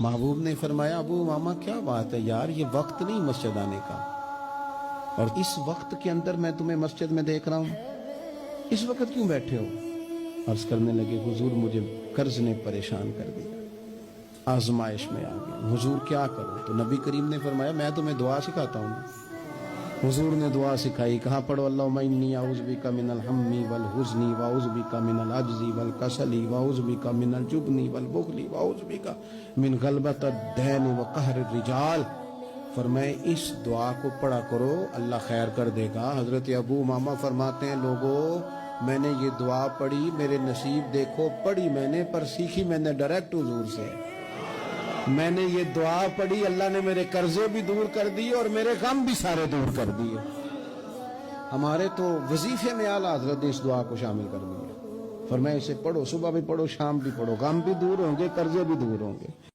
محبوب نے فرمایا ابو امامہ کیا بات ہے یار، یہ وقت نہیں مسجد آنے کا، اور اس وقت کے اندر میں تمہیں مسجد میں دیکھ رہا ہوں، اس وقت کیوں بیٹھے ہو؟ عرض کرنے لگے حضور مجھے قرض نے پریشان کر دیا، آزمائش میں آ گیا، حضور کیا کروں؟ تو نبی کریم نے فرمایا میں تمہیں دعا سکھاتا ہوں۔ حضور نے دعا سکھائی، کہاں پڑھو اللہم انی اعوذ بک من الہم والحزن واعوذ بک من العجز والکسل واعوذ بک من الجبن والبخل واعوذ بک من غلبۃ الدین وقہر الرجال۔ فرمائے اس دعا کو پڑھا کرو، اللہ خیر کر دے گا۔ حضرت ابو امامہ فرماتے ہیں لوگوں میں نے یہ دعا پڑھی، میرے نصیب دیکھو، پڑھی میں نے پر سیکھی میں نے ڈائریکٹ حضور سے۔ میں نے یہ دعا پڑھی، اللہ نے میرے قرضے بھی دور کر دیے اور میرے غم بھی سارے دور کر دیے۔ ہمارے تو وظیفے میں اعلیٰ حضرت نے اس دعا کو شامل کر دیا، فرمایا اسے پڑھو، صبح بھی پڑھو، شام بھی پڑھو، غم بھی دور ہوں گے، قرضے بھی دور ہوں گے۔